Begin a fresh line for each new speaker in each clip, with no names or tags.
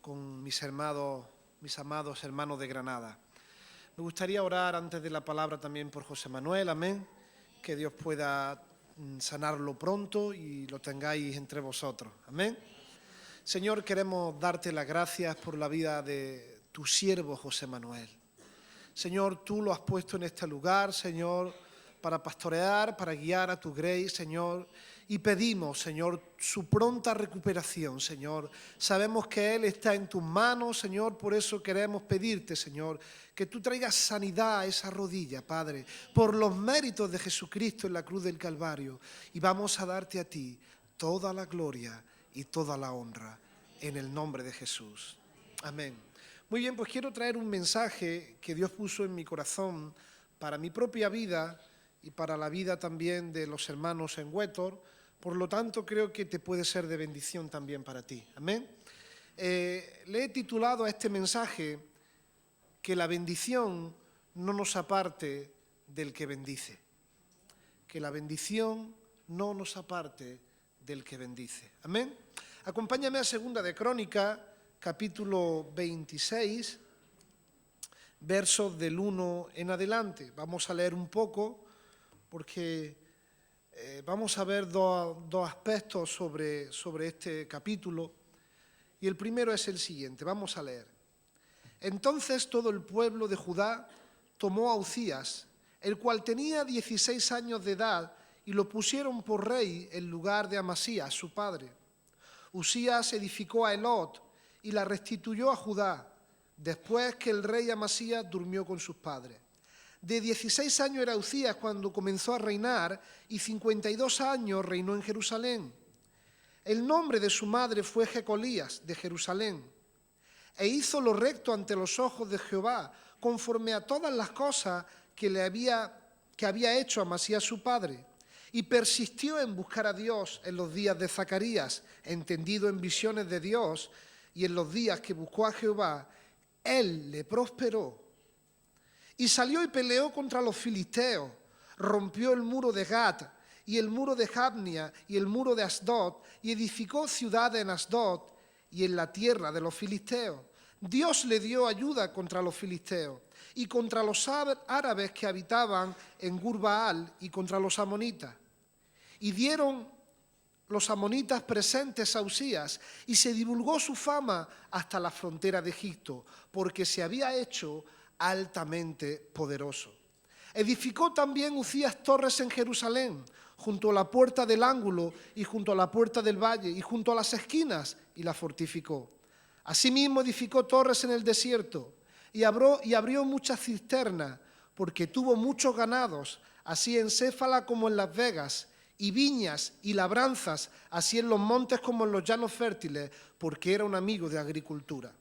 con mis amados hermanos de Granada. Me gustaría orar antes de la palabra también por José Manuel, amén, que Dios pueda sanarlo pronto y lo tengáis entre vosotros, amén. Señor, queremos darte las gracias por la vida de tu siervo José Manuel. Señor, tú lo has puesto en este lugar, Señor, para pastorear, para guiar a tu grey, Señor, y pedimos, Señor, su pronta recuperación, Señor. Sabemos que Él está en tus manos, Señor, por eso queremos pedirte, Señor, que tú traigas sanidad a esa rodilla, Padre, por los méritos de Jesucristo en la cruz del Calvario, y vamos a darte a ti toda la gloria y toda la honra, en el nombre de Jesús. Amén. Muy bien, pues quiero traer un mensaje que Dios puso en mi corazón para mi propia vida y para la vida también de los hermanos en Huétor. Por lo tanto, creo que te puede ser de bendición también para ti. Amén. Le he titulado a este mensaje que la bendición no nos aparte del que bendice. Que la bendición no nos aparte del que bendice. Amén. Acompáñame a Segunda de Crónicas, capítulo 26, versos del 1 en adelante. Vamos a leer un poco porque vamos a ver dos aspectos sobre este capítulo. Y el primero es el siguiente, vamos a leer. Entonces todo el pueblo de Judá tomó a Uzías, el cual tenía 16 años de edad, y lo pusieron por rey en lugar de Amasías, su padre. Uzías edificó a Elot y la restituyó a Judá, después que el rey Amasías durmió con sus padres. De 16 años era Uzías cuando comenzó a reinar, y 52 años reinó en Jerusalén. El nombre de su madre fue Jecolías, de Jerusalén. E hizo lo recto ante los ojos de Jehová, conforme a todas las cosas que había hecho Amasías su padre. Y persistió en buscar a Dios en los días de Zacarías, entendido en visiones de Dios, y en los días que buscó a Jehová, él le prosperó. Y salió y peleó contra los filisteos, rompió el muro de Gat, y el muro de Jabnia, y el muro de Asdod, y edificó ciudades en Asdod, y en la tierra de los filisteos. Dios le dio ayuda contra los filisteos, y contra los árabes que habitaban en Gurbaal, y contra los amonitas. Y dieron los amonitas presentes a Uzías, y se divulgó su fama hasta la frontera de Egipto, porque se había hecho altamente poderoso. Edificó también Uzías torres en Jerusalén, junto a la puerta del ángulo y junto a la puerta del valle y junto a las esquinas, y la fortificó. Asimismo edificó torres en el desierto y abrió muchas cisternas, porque tuvo muchos ganados, así en Céfala como en Las Vegas, y viñas y labranzas, así en los montes como en los llanos fértiles, porque era un amigo de agricultura.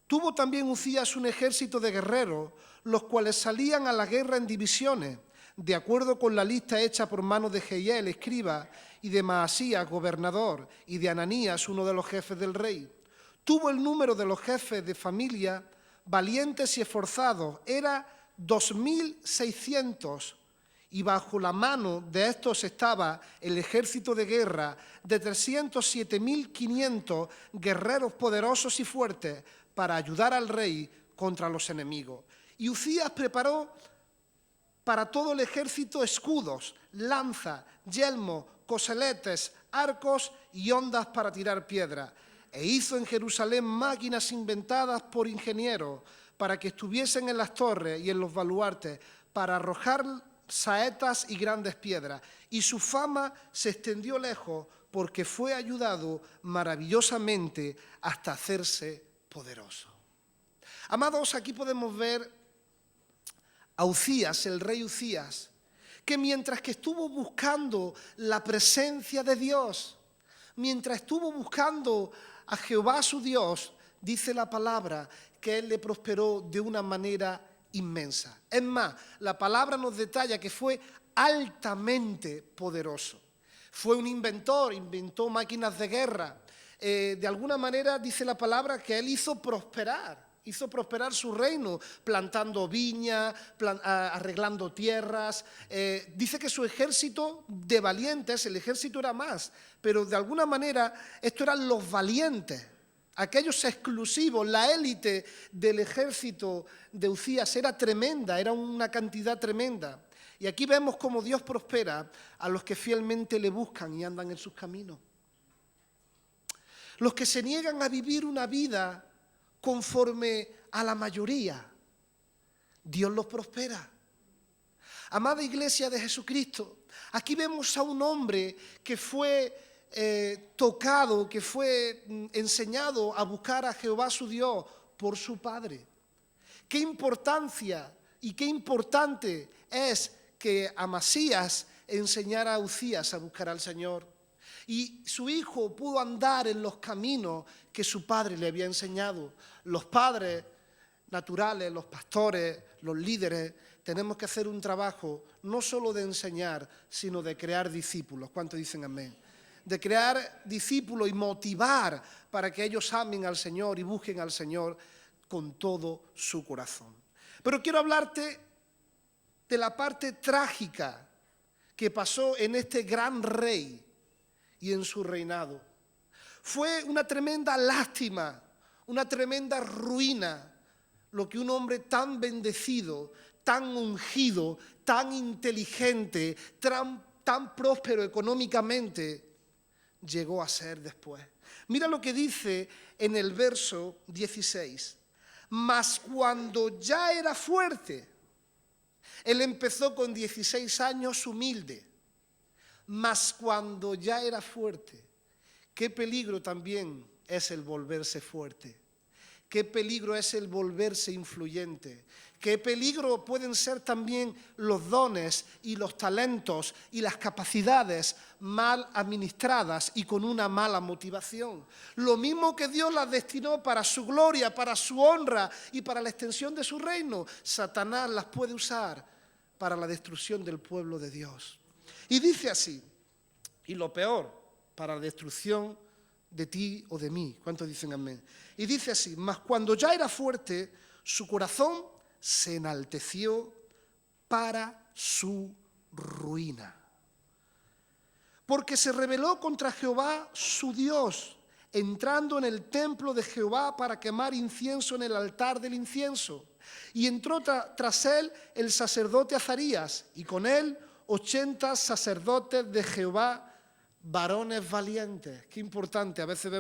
Tuvo también Uzías un ejército de guerreros, los cuales salían a la guerra en divisiones, de acuerdo con la lista hecha por mano de Jehiel, escriba, y de Maasías, gobernador, y de Ananías, uno de los jefes del rey. Tuvo el número de los jefes de familia, valientes y esforzados, era 2.600, y bajo la mano de estos estaba el ejército de guerra de 307.500 guerreros poderosos y fuertes para ayudar al rey contra los enemigos. Y Uzías preparó para todo el ejército escudos, lanza, yelmo, coseletes, arcos y hondas para tirar piedra. E hizo en Jerusalén máquinas inventadas por ingenieros para que estuviesen en las torres y en los baluartes, para arrojar saetas y grandes piedras. Y su fama se extendió lejos, porque fue ayudado maravillosamente hasta hacerse poderoso. Amados, aquí podemos ver a Uzías, el rey Uzías, que mientras que estuvo buscando la presencia de Dios, mientras estuvo buscando a Jehová su Dios, dice la palabra que él le prosperó de una manera inmensa. Es más, la palabra nos detalla que fue altamente poderoso. Fue un inventor, inventó máquinas de guerra. De alguna manera dice la palabra que él hizo prosperar su reino, plantando viña, arreglando tierras. Dice que su ejército de valientes, el ejército era más, pero de alguna manera estos eran los valientes. aquellos exclusivos, la élite del ejército de Uzías era tremenda, era una cantidad tremenda. Y aquí vemos cómo Dios prospera a los que fielmente le buscan y andan en sus caminos. Los que se niegan a vivir una vida conforme a la mayoría, Dios los prospera. Amada Iglesia de Jesucristo, aquí vemos a un hombre que fue tocado, que fue enseñado a buscar a Jehová su Dios por su padre. Qué importancia y qué importante es que Amasías enseñara a Uzías a buscar al Señor. Y su hijo pudo andar en los caminos que su padre le había enseñado. Los padres naturales, los pastores, los líderes, tenemos que hacer un trabajo no solo de enseñar, sino de crear discípulos. ¿Cuántos dicen amén? De crear discípulos y motivar para que ellos amen al Señor y busquen al Señor con todo su corazón. Pero quiero hablarte de la parte trágica que pasó en este gran rey y en su reinado. Fue una tremenda lástima, una tremenda ruina, lo que un hombre tan bendecido, tan ungido, tan inteligente, tan próspero económicamente, llegó a ser después. Mira lo que dice en el verso 16. Mas cuando ya era fuerte, él empezó con 16 años humilde, mas cuando ya era fuerte, qué peligro también es el volverse fuerte, qué peligro es el volverse influyente, qué peligro pueden ser también los dones y los talentos y las capacidades mal administradas y con una mala motivación. Lo mismo que Dios las destinó para su gloria, para su honra y para la extensión de su reino, Satanás las puede usar para la destrucción del pueblo de Dios. Y dice así, y lo peor, para la destrucción de ti o de mí. ¿Cuántos dicen amén? Y dice así, mas cuando ya era fuerte, su corazón se enalteció para su ruina. Porque se rebeló contra Jehová su Dios, entrando en el templo de Jehová para quemar incienso en el altar del incienso. Y entró tras él el sacerdote Azarías, y con él 80 sacerdotes de Jehová, varones valientes. Qué importante, a veces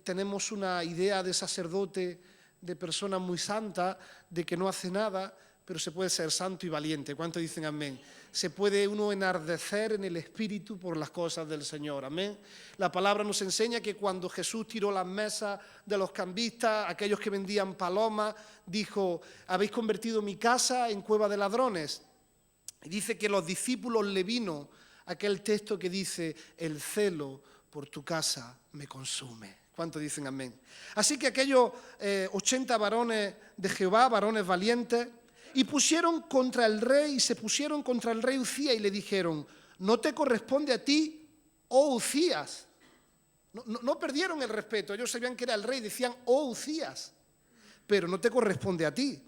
tenemos una idea de sacerdote, de persona muy santa, de que no hace nada, pero se puede ser santo y valiente. ¿Cuántos dicen amén? Se puede uno enardecer en el espíritu por las cosas del Señor. Amén. La palabra nos enseña que cuando Jesús tiró las mesas de los cambistas, aquellos que vendían palomas, dijo, habéis convertido mi casa en cueva de ladrones. Y dice que los discípulos le vino aquel texto que dice, el celo por tu casa me consume. ¿Cuántos dicen amén? Así que aquellos 80 varones de Jehová, varones valientes, y se pusieron contra el rey Uzías y le dijeron, no te corresponde a ti, oh Uzías. No perdieron el respeto, ellos sabían que era el rey, decían, oh Uzías, pero no te corresponde a ti.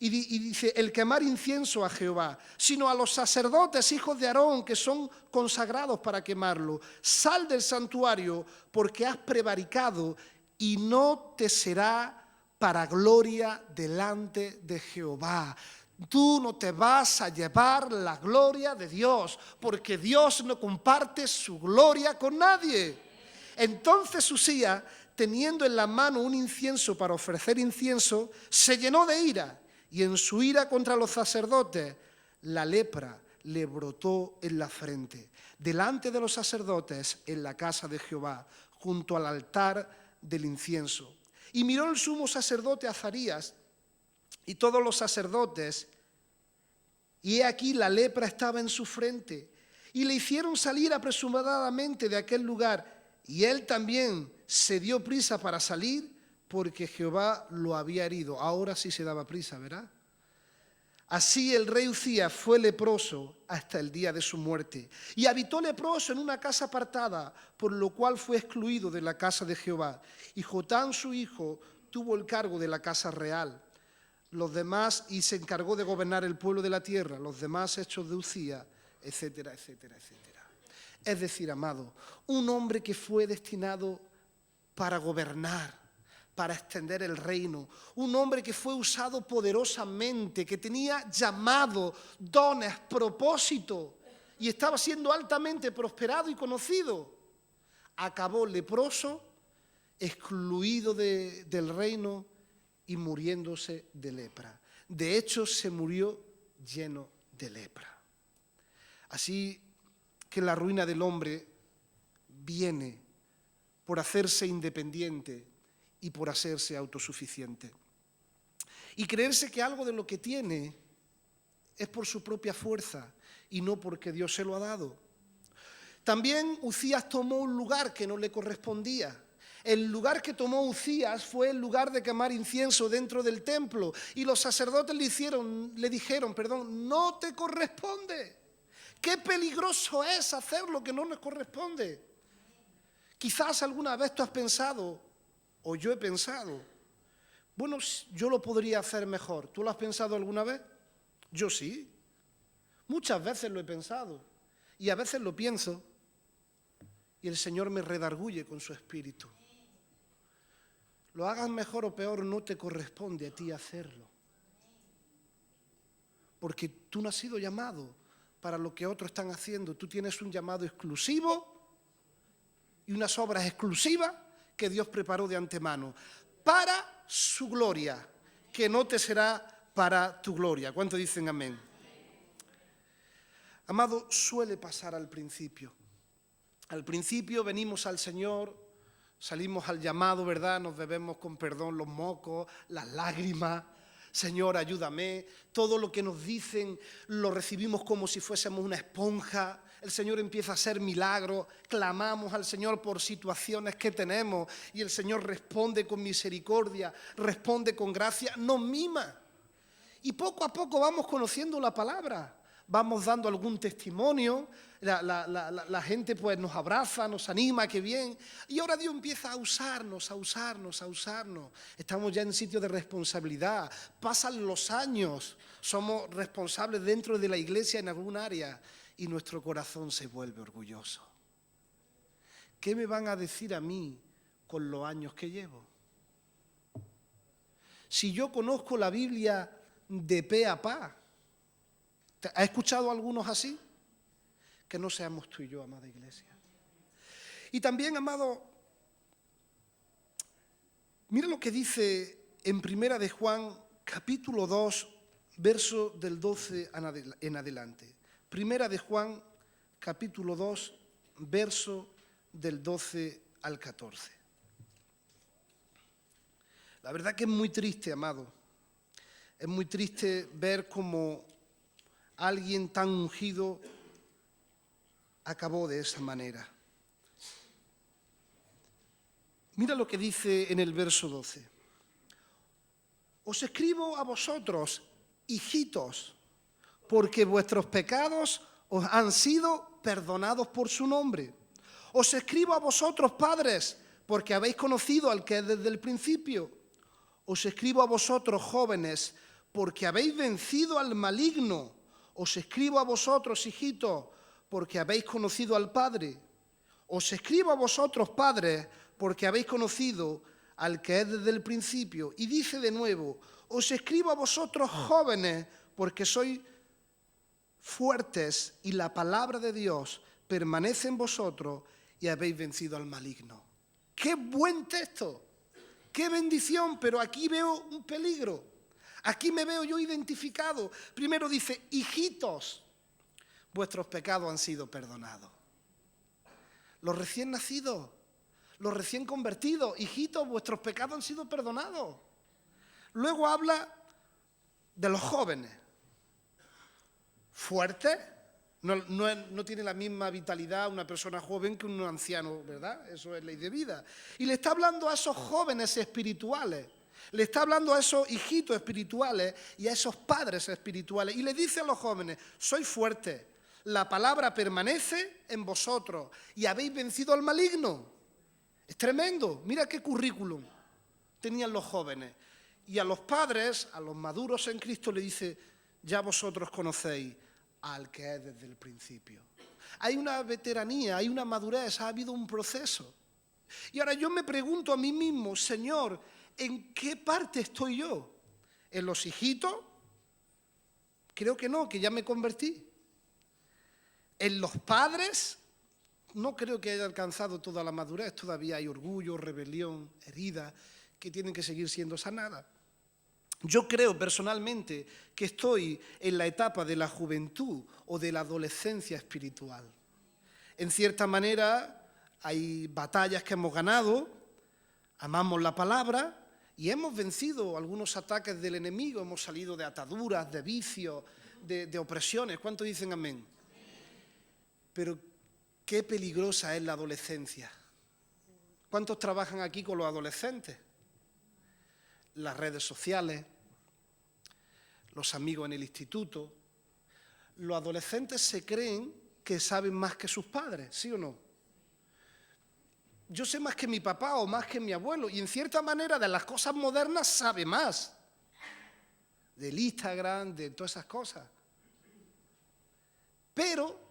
Y dice, el quemar incienso a Jehová, sino a los sacerdotes, hijos de Aarón, que son consagrados para quemarlo. Sal del santuario, porque has prevaricado, y no te será para gloria delante de Jehová. Tú no te vas a llevar la gloria de Dios, porque Dios no comparte su gloria con nadie. Entonces Uzías, teniendo en la mano un incienso para ofrecer incienso, se llenó de ira. Y en su ira contra los sacerdotes, la lepra le brotó en la frente, delante de los sacerdotes en la casa de Jehová, junto al altar del incienso. Y miró el sumo sacerdote Azarías y todos los sacerdotes, y he aquí la lepra estaba en su frente. Y le hicieron salir apresuradamente de aquel lugar, y él también se dio prisa para salir, porque Jehová lo había herido. Ahora sí se daba prisa, ¿verdad? Así el rey Uzías fue leproso hasta el día de su muerte. Y habitó leproso en una casa apartada, por lo cual fue excluido de la casa de Jehová. Y Jotam, su hijo, tuvo el cargo de la casa real. Los demás, y se encargó de gobernar el pueblo de la tierra, los demás hechos de Uzías, etcétera, etcétera, etcétera. Es decir, amado, un hombre que fue destinado para gobernar, para extender el reino. Un hombre que fue usado poderosamente, que tenía llamado, dones, propósito y estaba siendo altamente prosperado y conocido. Acabó leproso, excluido del reino y muriéndose de lepra. De hecho, se murió lleno de lepra. Así que la ruina del hombre viene por hacerse independiente y por hacerse autosuficiente. Y creerse que algo de lo que tiene es por su propia fuerza y no porque Dios se lo ha dado. También Uzías tomó un lugar que no le correspondía. El lugar que tomó Uzías fue el lugar de quemar incienso dentro del templo. Y los sacerdotes le dijeron, no te corresponde. Qué peligroso es hacer lo que no nos corresponde. Quizás alguna vez tú has pensado, o yo he pensado, bueno, yo lo podría hacer mejor. ¿Tú lo has pensado alguna vez? Yo sí. Muchas veces lo he pensado. Y a veces lo pienso. Y el Señor me redarguye con su espíritu. Lo hagas mejor o peor, no te corresponde a ti hacerlo. Porque tú no has sido llamado para lo que otros están haciendo. Tú tienes un llamado exclusivo y unas obras exclusivas que Dios preparó de antemano para su gloria, que no te será para tu gloria. ¿Cuántos dicen amén? Amado, suele pasar al principio. Al principio venimos al Señor, salimos al llamado, ¿verdad? Nos bebemos con perdón los mocos, las lágrimas. Señor, ayúdame. Todo lo que nos dicen lo recibimos como si fuésemos una esponja. El Señor empieza a hacer milagros. Clamamos al Señor por situaciones que tenemos y el Señor responde con misericordia, responde con gracia, nos mima. Y poco a poco vamos conociendo la palabra. Vamos dando algún testimonio, la gente pues nos abraza, nos anima, qué bien. Y ahora Dios empieza a usarnos. Estamos ya en sitio de responsabilidad, pasan los años, somos responsables dentro de la iglesia en algún área y nuestro corazón se vuelve orgulloso. ¿Qué me van a decir a mí con los años que llevo? Si yo conozco la Biblia de pe a pa, ¿ha escuchado a algunos así? Que no seamos tú y yo, amada iglesia. Y también, amado, mira lo que dice en Primera de Juan, capítulo 2, verso del 12 en adelante. Primera de Juan, capítulo 2, verso del 12 al 14. La verdad que es muy triste, amado. Es muy triste ver cómo alguien tan ungido acabó de esa manera. Mira lo que dice en el verso 12. Os escribo a vosotros, hijitos, porque vuestros pecados os han sido perdonados por su nombre. Os escribo a vosotros, padres, porque habéis conocido al que es desde el principio. Os escribo a vosotros, jóvenes, porque habéis vencido al maligno. Os escribo a vosotros, hijitos, porque habéis conocido al Padre. Os escribo a vosotros, padres, porque habéis conocido al que es desde el principio. Y dice de nuevo, os escribo a vosotros, jóvenes, porque sois fuertes y la palabra de Dios permanece en vosotros y habéis vencido al maligno. ¡Qué buen texto! ¡Qué bendición! Pero aquí veo un peligro. Aquí me veo yo identificado. Primero dice, hijitos, vuestros pecados han sido perdonados. Los recién nacidos, los recién convertidos, hijitos, vuestros pecados han sido perdonados. Luego habla de los jóvenes. Fuertes, no tiene la misma vitalidad una persona joven que un anciano, ¿verdad? Eso es ley de vida. Y le está hablando a esos jóvenes espirituales. Le está hablando a esos hijitos espirituales y a esos padres espirituales. Y le dice a los jóvenes, sois fuertes, la palabra permanece en vosotros y habéis vencido al maligno. Es tremendo, mira qué currículum tenían los jóvenes. Y a los padres, a los maduros en Cristo, le dice, ya vosotros conocéis al que es desde el principio. Hay una veteranía, hay una madurez, ha habido un proceso. Y ahora yo me pregunto a mí mismo, Señor, ¿en qué parte estoy yo? ¿En los hijitos? Creo que no, que ya me convertí. ¿En los padres? No creo que haya alcanzado toda la madurez. Todavía hay orgullo, rebelión, heridas que tienen que seguir siendo sanadas. Yo creo personalmente que estoy en la etapa de la juventud o de la adolescencia espiritual. En cierta manera hay batallas que hemos ganado, amamos la palabra y hemos vencido algunos ataques del enemigo, hemos salido de ataduras, de vicios, de opresiones. ¿Cuántos dicen amén? Pero qué peligrosa es la adolescencia. ¿Cuántos trabajan aquí con los adolescentes? Las redes sociales, los amigos en el instituto. Los adolescentes se creen que saben más que sus padres, ¿sí o no? Yo sé más que mi papá o más que mi abuelo, y en cierta manera de las cosas modernas sabe más. Del Instagram, de todas esas cosas. Pero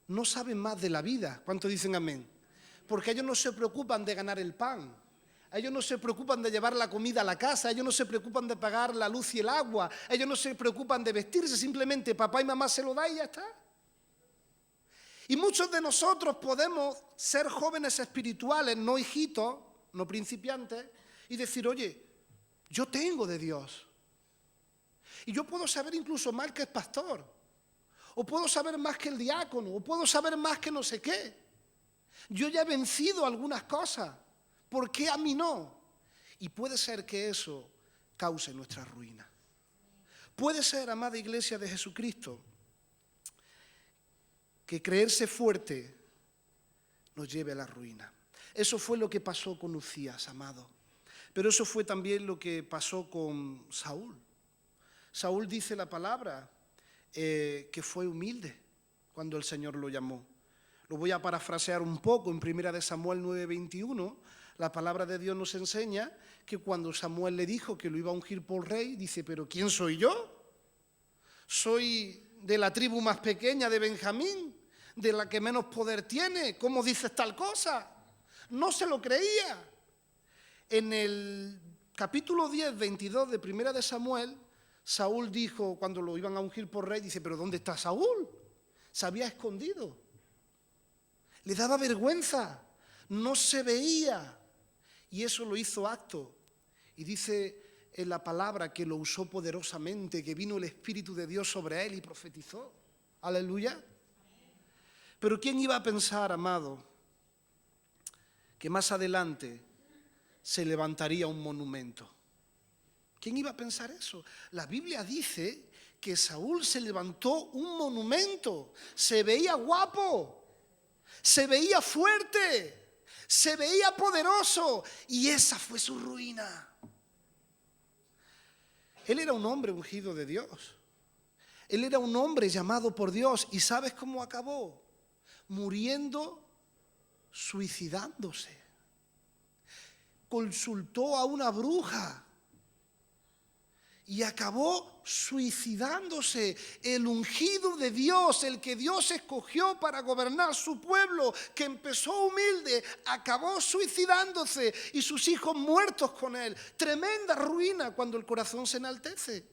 no saben más de la vida. ¿Cuántos dicen amén? Porque ellos no se preocupan de ganar el pan. Ellos no se preocupan de llevar la comida a la casa, ellos no se preocupan de pagar la luz y el agua, ellos no se preocupan de vestirse, simplemente papá y mamá se lo da y ya está. Y muchos de nosotros podemos ser jóvenes espirituales, no hijitos, no principiantes, y decir, oye, yo tengo de Dios. Y yo puedo saber incluso más que el pastor, o puedo saber más que el diácono, o puedo saber más que no sé qué. Yo ya he vencido algunas cosas, ¿por qué a mí no? Y puede ser que eso cause nuestra ruina. Puede ser, amada Iglesia de Jesucristo, que creerse fuerte nos lleve a la ruina. Eso fue lo que pasó con Uzías, amado. Pero eso fue también lo que pasó con Saúl. Saúl dice la palabra que fue humilde cuando el Señor lo llamó. Lo voy a parafrasear un poco. En 1 Samuel 9:21, la palabra de Dios nos enseña que cuando Samuel le dijo que lo iba a ungir por rey, dice, ¿pero quién soy yo? Soy de la tribu más pequeña de Benjamín, de la que menos poder tiene. ¿Cómo dices tal cosa? No se lo creía. En el capítulo 10, 22 de 1 Samuel, Saúl dijo, cuando lo iban a ungir por rey, dice, ¿pero dónde está Saúl? Se había escondido. Le daba vergüenza, no se veía. Y eso lo hizo acto. Y dice en la palabra que lo usó poderosamente, que vino el Espíritu de Dios sobre él y profetizó. Aleluya. Pero ¿quién iba a pensar, amado, que más adelante se levantaría un monumento? ¿Quién iba a pensar eso? La Biblia dice que Saúl se levantó un monumento. Se veía guapo, se veía fuerte, se veía poderoso, y esa fue su ruina. Él era un hombre ungido de Dios. Él era un hombre llamado por Dios. ¿Y sabes cómo acabó? Muriendo, suicidándose. Consultó a una bruja y acabó suicidándose. El ungido de Dios, el que Dios escogió para gobernar su pueblo, que empezó humilde, acabó suicidándose y sus hijos muertos con él. Tremenda ruina cuando el corazón se enaltece.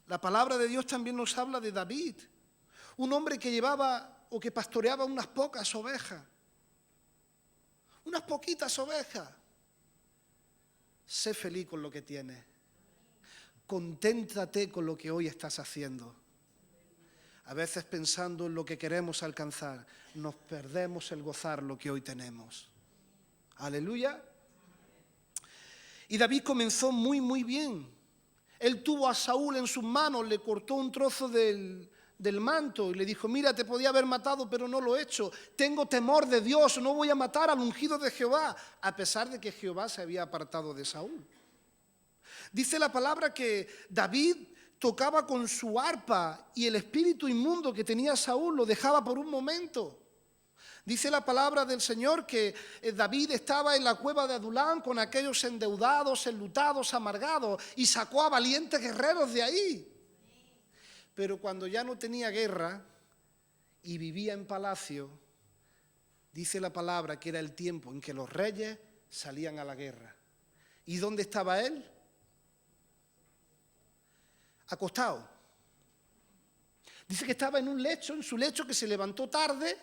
La palabra de Dios también nos habla de David, un hombre que llevaba o que pastoreaba unas pocas ovejas, unas poquitas ovejas. Sé feliz con lo que tienes. Conténtate con lo que hoy estás haciendo. A veces pensando en lo que queremos alcanzar, nos perdemos el gozar lo que hoy tenemos. Aleluya. Y David comenzó muy bien. Él tuvo a Saúl en sus manos, le cortó un trozo del manto y le dijo, mira, te podía haber matado, pero no lo he hecho. Tengo temor de Dios, no voy a matar al ungido de Jehová, a pesar de que Jehová se había apartado de Saúl. Dice la palabra que David tocaba con su arpa y el espíritu inmundo que tenía Saúl lo dejaba por un momento. Dice la palabra del Señor que David estaba en la cueva de Adulán con aquellos endeudados, enlutados, amargados, y sacó a valientes guerreros de ahí. Pero cuando ya no tenía guerra y vivía en palacio, Dice la palabra que era el tiempo en que los reyes salían a la guerra. ¿Y dónde estaba él? Acostado. Dice que estaba en un lecho, en su lecho, que se levantó tarde,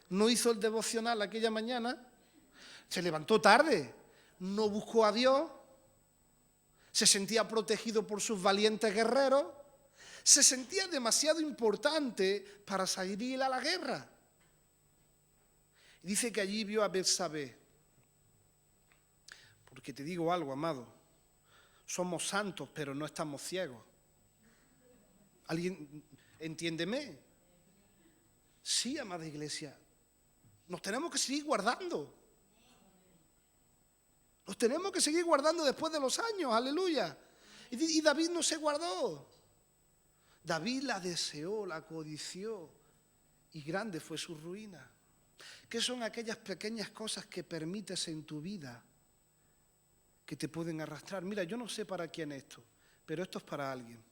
no hizo el devocional aquella mañana, se levantó tarde, no buscó a Dios, se sentía protegido por sus valientes guerreros, se sentía demasiado importante para salir a la guerra. Dice que allí vio a Betsabé. Porque te digo algo, amado, somos santos, pero no estamos ciegos. ¿Alguien entiéndeme? Sí, amada iglesia, nos tenemos que seguir guardando. Nos tenemos que seguir guardando después de los años, aleluya. Y David no se guardó. David la deseó, la codició, y grande fue su ruina. ¿Qué son aquellas pequeñas cosas que permites en tu vida que te pueden arrastrar? Mira, yo no sé para quién esto, pero esto es para alguien.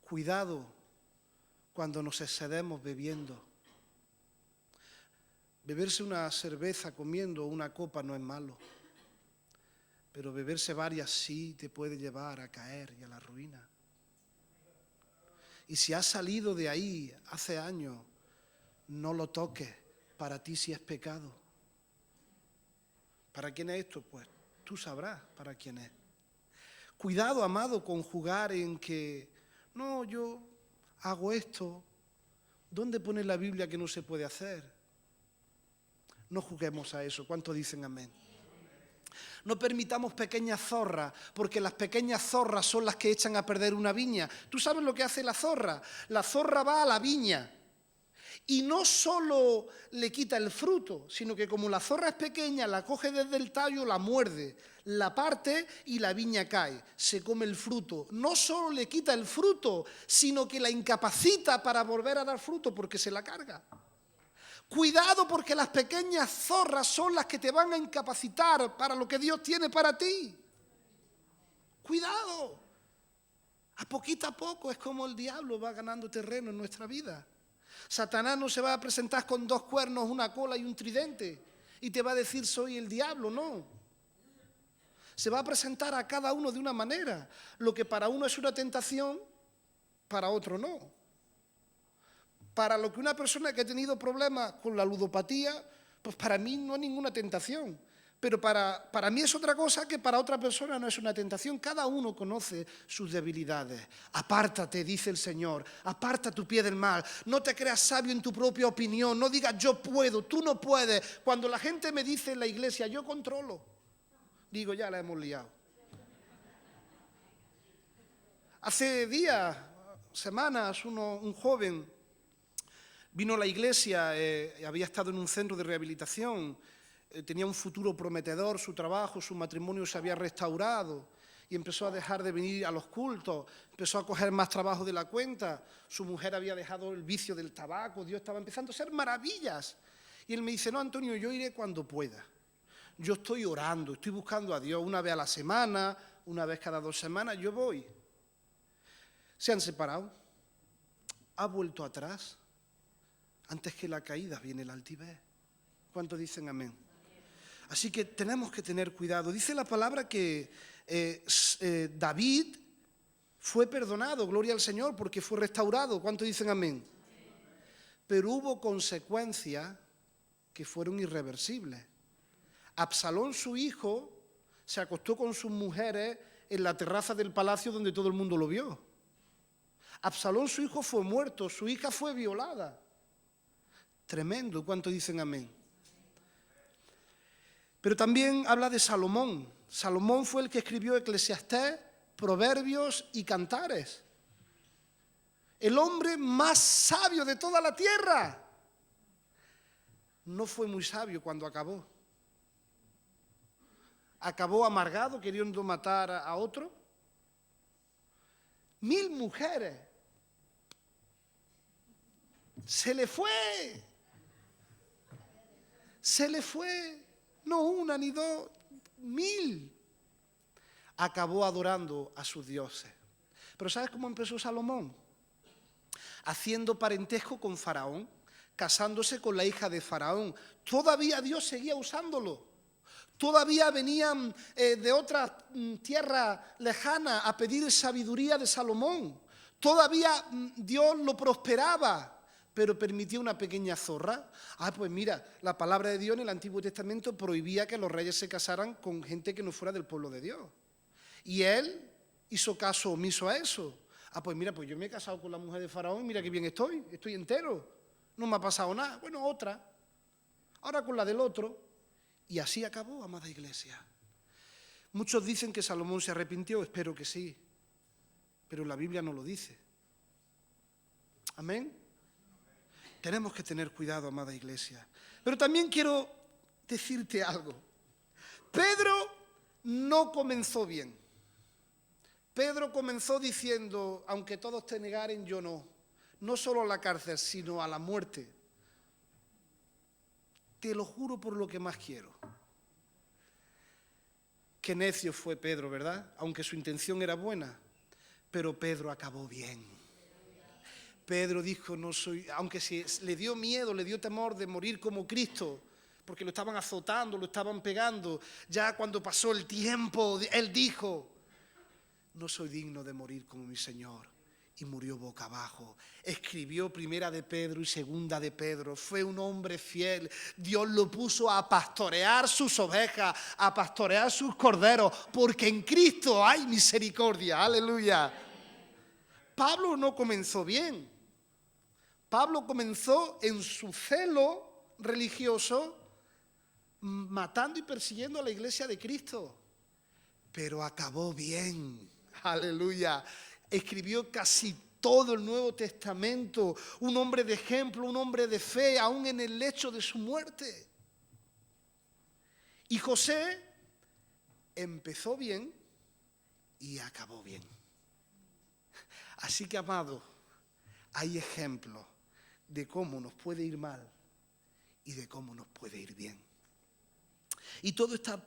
Cuidado cuando nos excedemos bebiendo. Beberse una cerveza comiendo una copa no es malo, pero beberse varias sí te puede llevar a caer y a la ruina. Y si has salido de ahí hace años, no lo toques, para ti sí es pecado. ¿Para quién es esto? Pues tú sabrás para quién es. Cuidado, amado, con jugar en que, no, yo hago esto. ¿Dónde pone la Biblia que no se puede hacer? No juguemos a eso. ¿Cuántos dicen amén? No permitamos pequeñas zorras, porque las pequeñas zorras son las que echan a perder una viña. ¿Tú sabes lo que hace la zorra? La zorra va a la viña y no solo le quita el fruto, sino que como la zorra es pequeña, la coge desde el tallo, la muerde, la parte y la viña cae, se come el fruto. No solo le quita el fruto, sino que la incapacita para volver a dar fruto porque se la carga. Cuidado, porque las pequeñas zorras son las que te van a incapacitar para lo que Dios tiene para ti. Cuidado. A poco es como el diablo va ganando terreno en nuestra vida. Satanás no se va a presentar con 2 cuernos, una cola y un tridente y te va a decir soy el diablo, no. Se va a presentar a cada uno de una manera. Lo que para uno es una tentación, para otro no. Para lo que una persona que ha tenido problemas con la ludopatía, pues para mí no es ninguna tentación. Pero para mí es otra cosa que para otra persona no es una tentación. Cada uno conoce sus debilidades. Apártate, dice el Señor, aparta tu pie del mal. No te creas sabio en tu propia opinión. No digas yo puedo, tú no puedes. Cuando la gente me dice en la iglesia yo controlo, digo ya la hemos liado. Hace días, semanas, un joven vino a la iglesia, había estado en un centro de rehabilitación, tenía un futuro prometedor, su trabajo, su matrimonio se había restaurado y empezó a dejar de venir a los cultos, empezó a coger más trabajo de la cuenta, su mujer había dejado el vicio del tabaco, Dios estaba empezando a hacer maravillas. Y él me dice, no, Antonio, yo iré cuando pueda. Yo estoy orando, estoy buscando a Dios una vez a la semana, una vez cada 2 semanas, yo voy. Se han separado, ha vuelto atrás. Antes que la caída viene la altivez. ¿Cuántos dicen amén? Así que tenemos que tener cuidado. Dice la palabra que David fue perdonado, gloria al Señor, porque fue restaurado. ¿Cuántos dicen amén? Pero hubo consecuencias que fueron irreversibles. Absalón, su hijo, se acostó con sus mujeres en la terraza del palacio donde todo el mundo lo vio. Absalón, su hijo, fue muerto, su hija fue violada. Tremendo, ¿cuántos dicen amén? Pero también habla de Salomón. Salomón fue el que escribió Eclesiastés, Proverbios y Cantares. El hombre más sabio de toda la tierra. No fue muy sabio cuando acabó. Acabó amargado, queriendo matar a otro. 1000 mujeres. Se le fue. Se le fue, no una ni 2, 1000. Acabó adorando a sus dioses. Pero ¿sabes cómo empezó Salomón? Haciendo parentesco con Faraón, casándose con la hija de Faraón. Todavía Dios seguía usándolo. Todavía venían de otras tierras lejanas a pedir sabiduría de Salomón. Todavía Dios lo prosperaba, pero permitía una pequeña zorra. Pues mira, la palabra de Dios en el Antiguo Testamento prohibía que los reyes se casaran con gente que no fuera del pueblo de Dios. Y él hizo caso omiso a eso. Pues mira, pues yo me he casado con la mujer de Faraón y mira qué bien estoy entero. No me ha pasado nada. Bueno, otra. Ahora con la del otro. Y así acabó, amada iglesia. Muchos dicen que Salomón se arrepintió, espero que sí, pero la Biblia no lo dice. Amén. Tenemos que tener cuidado, amada iglesia. Pero también quiero decirte algo. Pedro no comenzó bien. Pedro comenzó diciendo, aunque todos te negaren, yo no. No solo a la cárcel, sino a la muerte. Te lo juro por lo que más quiero. Qué necio fue Pedro, ¿verdad? Aunque su intención era buena, pero Pedro acabó bien. Pedro dijo, no soy, aunque le dio miedo, le dio temor de morir como Cristo, porque lo estaban azotando, lo estaban pegando. Ya cuando pasó el tiempo, él dijo, no soy digno de morir como mi Señor. Y murió boca abajo. Escribió primera de Pedro y segunda de Pedro. Fue un hombre fiel. Dios lo puso a pastorear sus ovejas, a pastorear sus corderos, porque en Cristo hay misericordia. Aleluya. Pablo no comenzó bien. Pablo comenzó en su celo religioso, matando y persiguiendo a la iglesia de Cristo. Pero acabó bien. Aleluya. Escribió casi todo el Nuevo Testamento, un hombre de ejemplo, un hombre de fe, aún en el lecho de su muerte. Y José empezó bien y acabó bien. Así que, amado, hay ejemplos de cómo nos puede ir mal y de cómo nos puede ir bien. Y todo está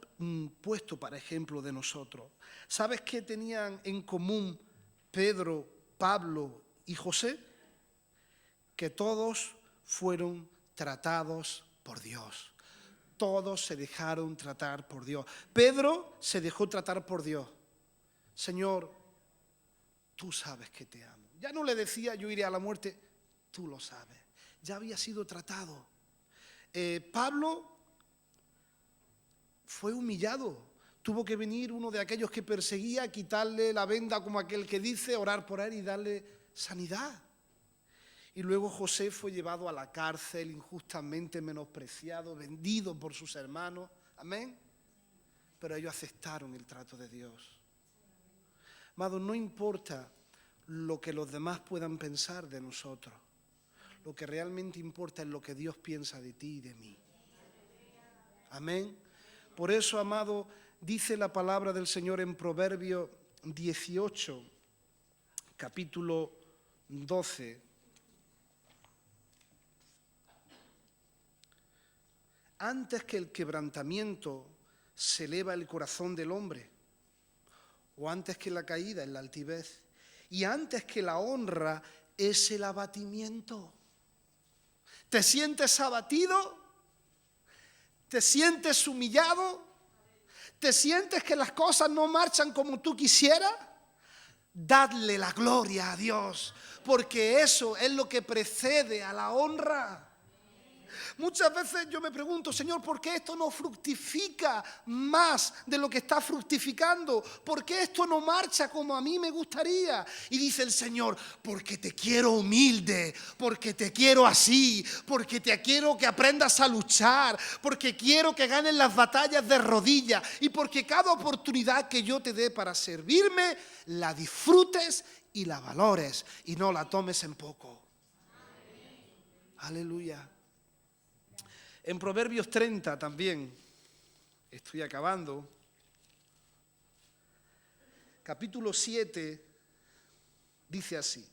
puesto para ejemplo de nosotros. ¿Sabes qué tenían en común Pedro, Pablo y José? Que todos fueron tratados por Dios. Todos se dejaron tratar por Dios. Pedro se dejó tratar por Dios. Señor, tú sabes que te amo. Ya no le decía yo iré a la muerte, tú lo sabes. Ya había sido tratado. Pablo fue humillado. Tuvo que venir uno de aquellos que perseguía, quitarle la venda como aquel que dice, orar por él y darle sanidad. Y luego José fue llevado a la cárcel, injustamente menospreciado, vendido por sus hermanos. Amén. Pero ellos aceptaron el trato de Dios. Amado, no importa lo que los demás puedan pensar de nosotros. Lo que realmente importa es lo que Dios piensa de ti y de mí. Amén. Por eso, amado, dice la palabra del Señor en Proverbios 18, capítulo 12. Antes que el quebrantamiento se eleva el corazón del hombre, o antes que la caída es la altivez, y antes que la honra es el abatimiento. ¿Te sientes abatido? ¿Te sientes humillado? ¿Te sientes que las cosas no marchan como tú quisieras? Dadle la gloria a Dios, porque eso es lo que precede a la honra. Muchas veces yo me pregunto, Señor, ¿por qué esto no fructifica más de lo que está fructificando? ¿Por qué esto no marcha como a mí me gustaría? Y dice el Señor, porque te quiero humilde, porque te quiero así, porque te quiero que aprendas a luchar, porque quiero que ganes las batallas de rodillas y porque cada oportunidad que yo te dé para servirme, la disfrutes y la valores y no la tomes en poco. Aleluya. En Proverbios 30 también, estoy acabando, capítulo 7, dice así: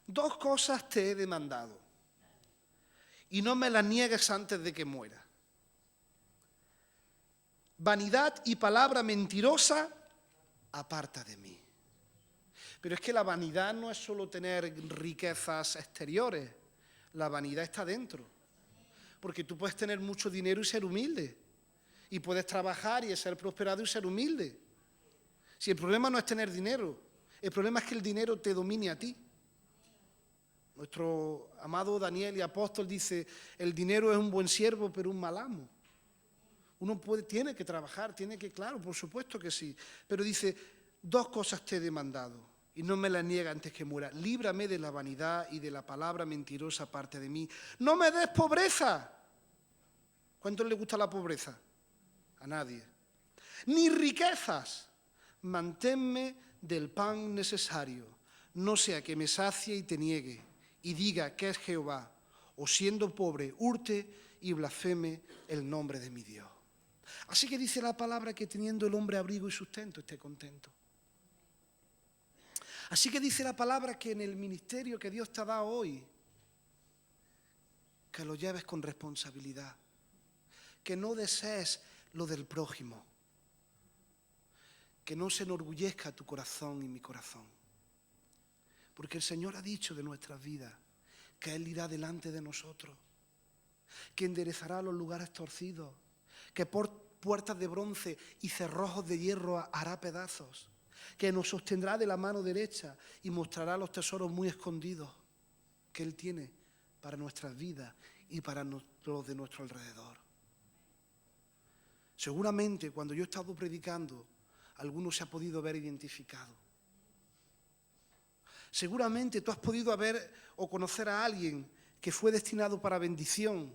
2 cosas te he demandado, y no me las niegues antes de que muera. Vanidad y palabra mentirosa, aparta de mí. Pero es que la vanidad no es solo tener riquezas exteriores. La vanidad está dentro. Porque tú puedes tener mucho dinero y ser humilde. Y puedes trabajar y ser prosperado y ser humilde. Si el problema no es tener dinero, el problema es que el dinero te domine a ti. Nuestro amado Daniel y apóstol dice, el dinero es un buen siervo, pero un mal amo. Uno tiene que trabajar, claro, por supuesto que sí. Pero dice, 2 cosas te he demandado, y no me las niega antes que muera. Líbrame de la vanidad y de la palabra mentirosa aparte de mí. No me des pobreza. ¿Cuánto le gusta la pobreza? A nadie. Ni riquezas. Manténme del pan necesario, no sea que me sacie y te niegue, y diga que es Jehová, o siendo pobre, hurte y blasfeme el nombre de mi Dios. Así que dice la palabra que teniendo el hombre abrigo y sustento esté contento. Así que dice la palabra que en el ministerio que Dios te ha dado hoy, que lo lleves con responsabilidad, que no desees lo del prójimo, que no se enorgullezca tu corazón y mi corazón. Porque el Señor ha dicho de nuestras vidas que Él irá delante de nosotros, que enderezará los lugares torcidos, que por puertas de bronce y cerrojos de hierro hará pedazos, que nos sostendrá de la mano derecha y mostrará los tesoros muy escondidos que Él tiene para nuestras vidas y para los de nuestro alrededor. Seguramente cuando yo he estado predicando, alguno se ha podido ver identificado. Seguramente tú has podido ver o conocer a alguien que fue destinado para bendición,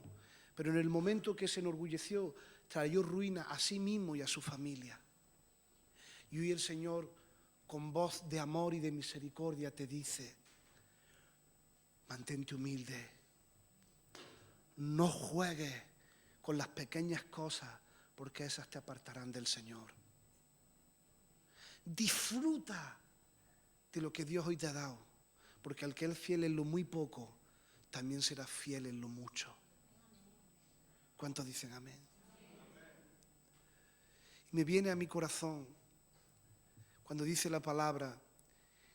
pero en el momento que se enorgulleció, trayó ruina a sí mismo y a su familia. Y hoy el Señor, con voz de amor y de misericordia, te dice, mantente humilde, no juegues con las pequeñas cosas, porque esas te apartarán del Señor. Disfruta de lo que Dios hoy te ha dado, porque al que es fiel en lo muy poco, también será fiel en lo mucho. ¿Cuántos dicen amén? Me viene a mi corazón cuando dice la palabra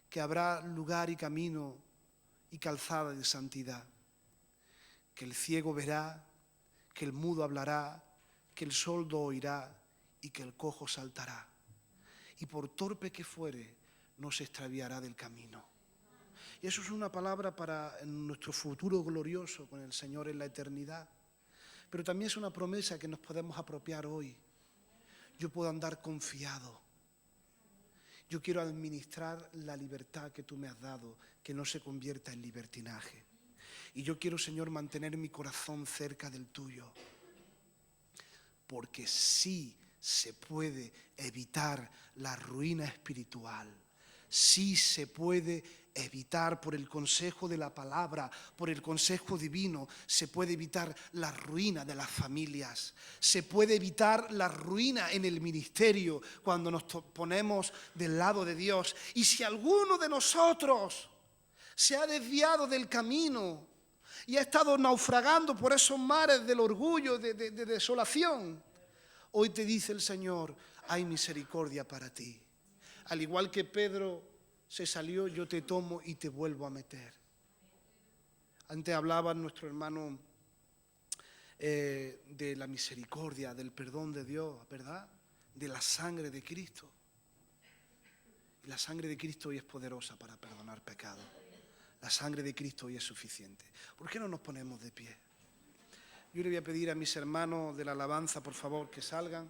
que habrá lugar y camino y calzada de santidad, que el ciego verá, que el mudo hablará, que el sordo oirá y que el cojo saltará. Y por torpe que fuere, no se extraviará del camino. Y eso es una palabra para nuestro futuro glorioso con el Señor en la eternidad. Pero también es una promesa que nos podemos apropiar hoy. Yo puedo andar confiado. Yo quiero administrar la libertad que tú me has dado, que no se convierta en libertinaje. Y yo quiero, Señor, mantener mi corazón cerca del tuyo. Porque sí se puede evitar la ruina espiritual. Sí se puede evitar por el consejo de la palabra, por el consejo divino, se puede evitar la ruina de las familias. Se puede evitar la ruina en el ministerio cuando nos ponemos del lado de Dios. Y si alguno de nosotros se ha desviado del camino y ha estado naufragando por esos mares del orgullo, de desolación, hoy te dice el Señor, hay misericordia para ti. Al igual que Pedro se salió, yo te tomo y te vuelvo a meter. Antes hablaba nuestro hermano de la misericordia, del perdón de Dios, ¿verdad? De la sangre de Cristo. Y la sangre de Cristo hoy es poderosa para perdonar pecados. La sangre de Cristo hoy es suficiente. ¿Por qué no nos ponemos de pie? Yo le voy a pedir a mis hermanos de la alabanza, por favor, que salgan.